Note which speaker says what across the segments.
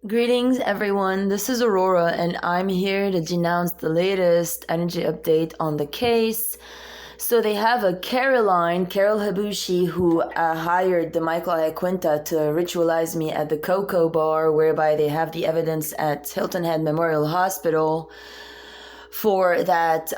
Speaker 1: Greetings, everyone. This is Aurora, and I'm here to denounce the latest energy update on the case. So they have a Carol Habushi, who hired the Michael Iaquinta to ritualize me at the Cocoa Bar, whereby they have the evidence at Hilton Head Memorial Hospital for that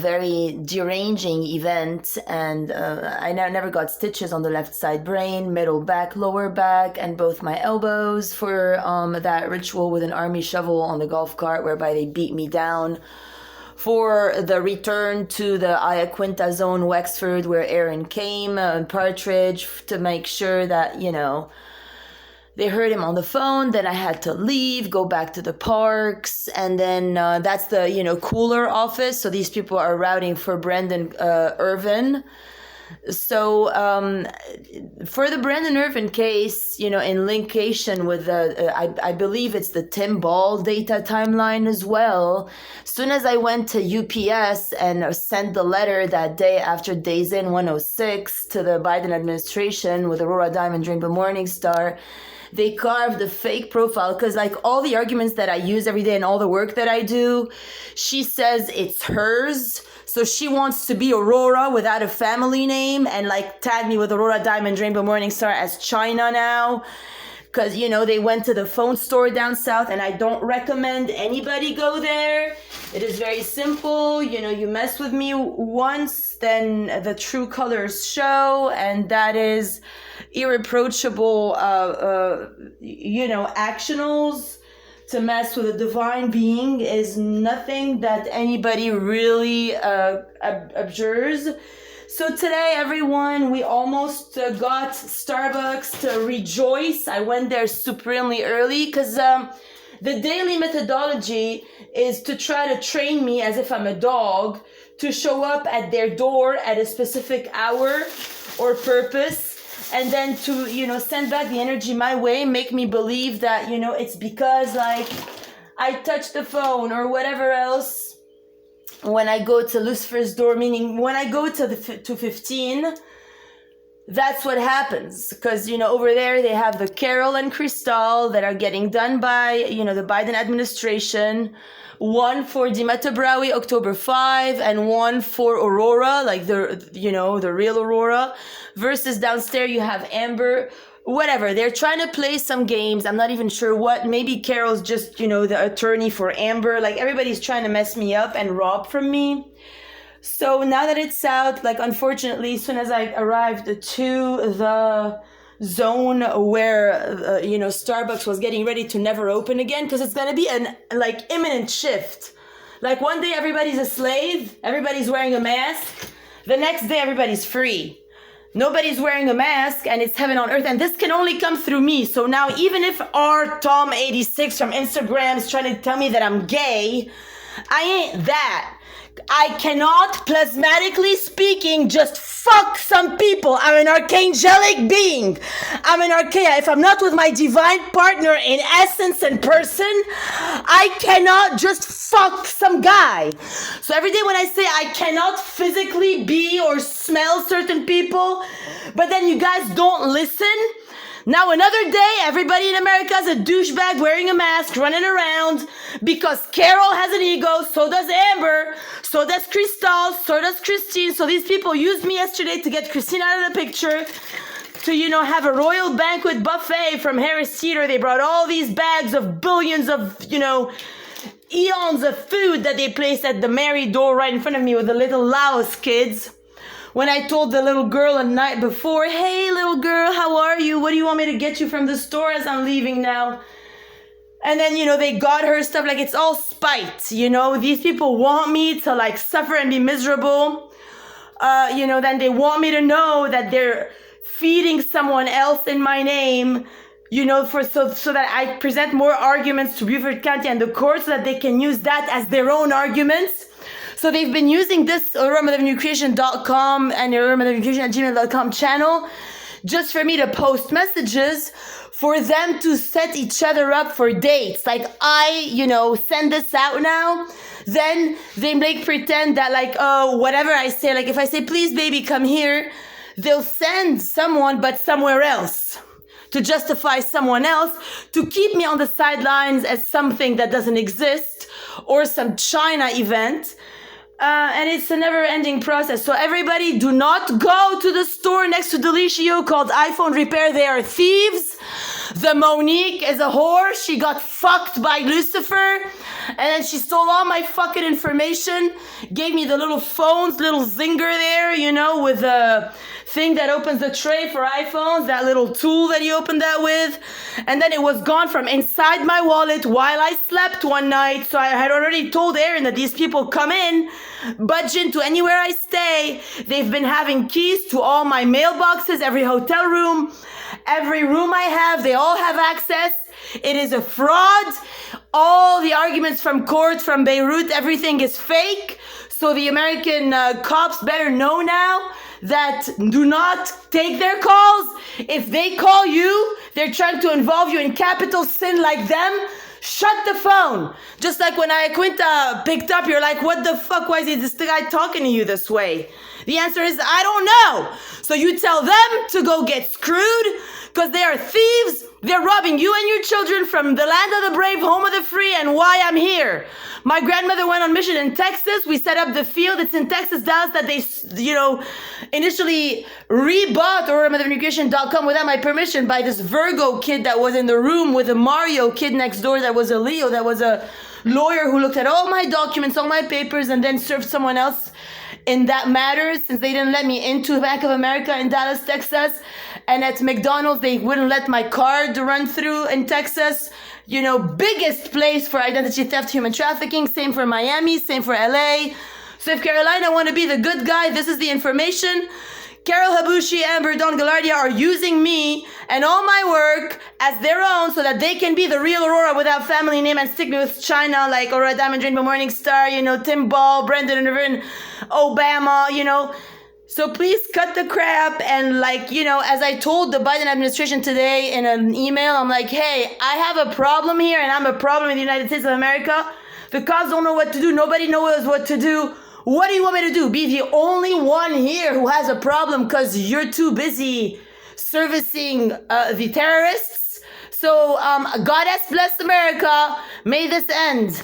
Speaker 1: very deranging event. And I never got stitches on the left side brain, middle back, lower back, and both my elbows for that ritual with an army shovel on the golf cart, whereby they beat me down. For the return to the Iaquinta zone, Wexford, where Aaron came, Partridge, to make sure that, they heard him on the phone. Then I had to leave, go back to the parks, and then that's the cooler office. So these people are routing for Brendan Irvin. So for the Brendan Irvin case, in linkation with I believe it's the Tim Ball data timeline as well. As soon as I went to UPS and sent the letter that day after Days In 106 to the Biden administration with Aurora Diamond Rainbow Morningstar, they carved a fake profile because all the arguments that I use every day and all the work that I do, she says it's hers. So she wants to be Aurora without a family name and tag me with Aurora Diamond Rainbow Morningstar as China now. Because, they went to the phone store down south, and I don't recommend anybody go there. It is very simple. You mess with me once, then the true colors show, and that is irreproachable, actionals. To mess with a divine being is nothing that anybody really abjures. So today, everyone, we almost got Starbucks to rejoice. I went there supremely early because the daily methodology is to try to train me as if I'm a dog to show up at their door at a specific hour or purpose, and then to, send back the energy my way, make me believe that, it's because I touched the phone or whatever else. When I go to Lucifer's door, meaning when I go to 15, that's what happens. Because, over there they have the Carol and Cristal that are getting done by, the Biden administration. One for Dimeta Brawi, October 5, and one for Aurora, the real Aurora. Versus downstairs you have Amber. Whatever, they're trying to play some games. I'm not even sure what. Maybe Carol's just, the attorney for Amber. Everybody's trying to mess me up and rob from me. So now that it's out, unfortunately, as soon as I arrived to the zone where, Starbucks was getting ready to never open again, because it's going to be an, imminent shift. One day everybody's a slave, everybody's wearing a mask. The next day everybody's free. Nobody's wearing a mask, and it's heaven on earth, and this can only come through me. So now, even if our Tom86 from Instagram is trying to tell me that I'm gay, I ain't that. I cannot, plasmatically speaking, just fuck some people. I'm an archangelic being. I'm an archaea. If I'm not with my divine partner in essence and person, I cannot just fuck some guy. So every day when I say I cannot physically be or smell certain people, but then you guys don't listen. Now another day, everybody in America is a douchebag wearing a mask, running around, because Carol has an ego, so does Amber, so does Cristal, so does Christine. So these people used me yesterday to get Christine out of the picture, to, have a royal banquet buffet from Harris Teeter. They brought all these bags of billions of, eons of food that they placed at the Mary door right in front of me with the little Laos kids. When I told the little girl a night before, hey, little girl, how are you? What do you want me to get you from the store as I'm leaving now? And then, they got her stuff. It's all spite, These people want me to, suffer and be miserable. Then they want me to know that they're feeding someone else in my name, so that I present more arguments to Beaufort County and the court so that they can use that as their own arguments. So they've been using this AuroraMotherNewCreation.com and AuroraMotherNewCreation@gmail.com channel just for me to post messages for them to set each other up for dates. I, send this out now. Then they make pretend that whatever I say, if I say, please baby, come here, they'll send someone but somewhere else to justify someone else, to keep me on the sidelines as something that doesn't exist or some China event. And it's a never-ending process. So everybody, do not go to the store next to Delicio called iPhone Repair. They are thieves. The Monique is a whore. She got fucked by Lucifer. And then she stole all my fucking information. Gave me the little phones, little zinger there, you know, with the thing that opens the tray for iPhones, that little tool that you open that with. And then it was gone from inside my wallet while I slept one night. So I had already told Aaron that these people come in, budge into anywhere I stay. They've been having keys to all my mailboxes, every hotel room, every room I have. They all have access. It is a fraud. All the arguments from court, from Beirut, everything is fake. So the American cops better know now that do not take their calls. If they call you, they're trying to involve you in capital sin like them. Shut the phone. Just like when Ayaquinta picked up, you're like, what the fuck? Why is this guy talking to you this way? The answer is, I don't know. So you tell them to go get screwed because they are thieves. They're robbing you and your children from the land of the brave, home of the free, and why I'm here. My grandmother went on mission in Texas. We set up the field. It's in Texas, Dallas, that they, initially rebought AuroraMotherNutrition.com without my permission by this Virgo kid that was in the room with a Mario kid next door that was a Leo, that was a lawyer who looked at all my documents, all my papers, and then served someone else in that matter, since they didn't let me into Bank of America in Dallas, Texas. And at McDonald's, they wouldn't let my card run through in Texas. Biggest place for identity theft, human trafficking. Same for Miami, same for LA. So if Carolina want to be the good guy, this is the information. Carol Habushi, Amber, Don Galardia are using me and all my work as their own so that they can be the real Aurora without family name and stick me with China like Aurora Diamond, Rainbow Morning Star, Tim Ball, Brendan Irvin, Obama, So please cut the crap. And as I told the Biden administration today in an email, I'm like, hey, I have a problem here and I'm a problem in the United States of America. The cops don't know what to do. Nobody knows what to do. What do you want me to do? Be the only one here who has a problem because you're too busy servicing the terrorists? So, Goddess bless America. May this end.